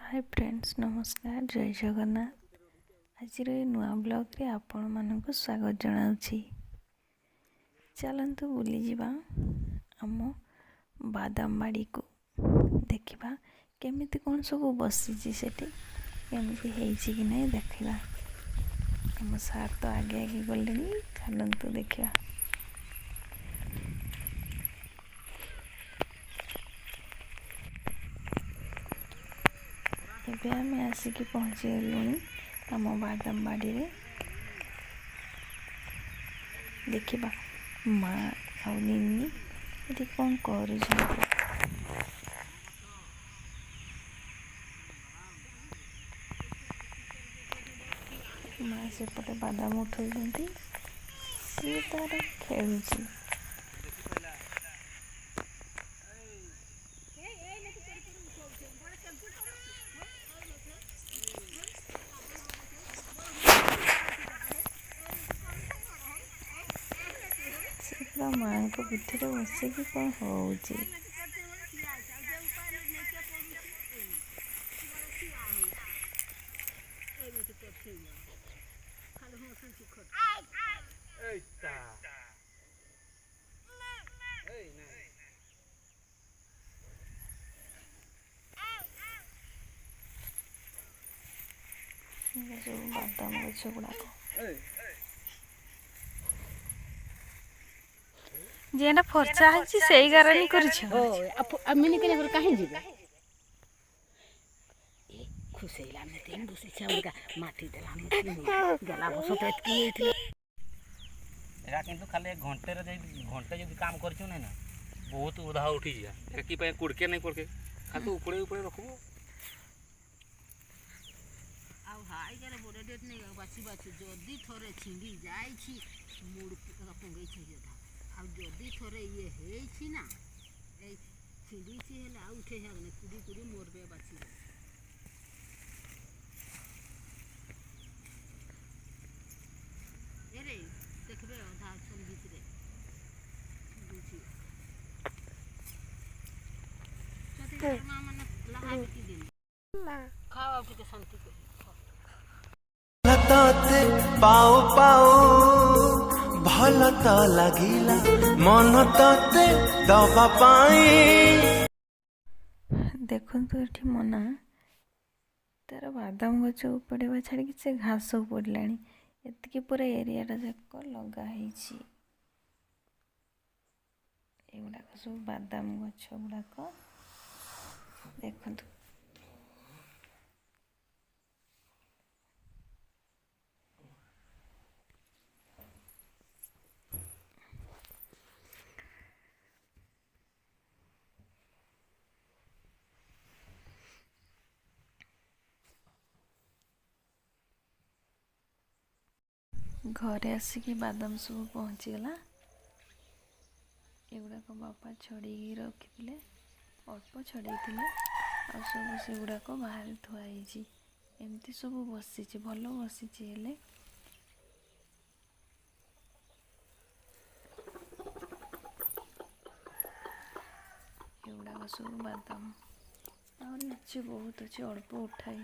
Hi friends, नमस्कार, जय जगन्नाथ। आज नुआ ब्लॉग रे आपण मानक स्वागत जनाउछि। चलंतु बुली जिबा आम बादाम बाड़ी को देखिबा केमिति कोन सब बसिछि सेठी केमिति हेइछि कि नै देखिबा। हम सार तो आगे आगे गलेनी, चलंतु देखिबा। ଏବେ ଆମେ ଆସିକି ପହଞ୍ଚିଗଲୁଣି ଆମ ବାଦାମ ବାଡ଼ିରେ। ଦେଖିବା ମା ଆଉ ନିନି ଏଠି କ'ଣ କରୁଛନ୍ତି। ମା ସେପଟେ ବାଦାମ ଉଠାଉଛନ୍ତି, ସିଏ ତାର ଖେଳୁଛି। ପୁରା ମାଆଙ୍କ ପିଠିରେ ବସିକି କ'ଣ ହେଉଛି। ସବୁ ବାଦାମ ଗଛ ଗୁଡ଼ାକ जेना फरचा है सेई गारानी करिछ ओ अमिनी के घर काहे जिबे ए खुसेला में तीन बुसी छाउका माटी देलानी गला बसत एतकी एथले एरा किंतु खाली घंटे रे घंटे जदी काम करछु नै ना बहुत उधा उठी जिया एरा की पे कुड़के नै करके खातु ऊपरे ऊपरे रखबो आउ हाय जरे बोरे डेट नै बाची बाची जदी थोरे छिंडी जाई छी मुड़ पंगई छै जदा आ जदी थोरे ये हेछि ना ए छिंडी छी हेले आ उठे हगने कुडी कुडी मोरबे बाची एरे देखबे आधा छन भीतरे बुझी जदी मां मन लहा की दिन ना खाओ के शांति को तते पाओ पाओ भल तो लागिला मन तते दबा पाई। देखंतु एठी मना तार बादाम गछ उपड़ेबा छाड़ी से घास उपड़लानी एतिकी पूरा एरियाटा जाक लगा ହେଇଛି। एगुड़ाक सब बादाम गछ गुड़ाक देखंतु। घरे आसिकी बादाम सब पहुँचीगला। एगुड़ाक बापा छड़े रखी अल्प छड़े आ सब से गुड़ाक बाहर थुआई एमती सब बसी भल बसी हेले एगुड़ाक सब बादाम और अच्छे बहुत अच्छे अल्प उठाई।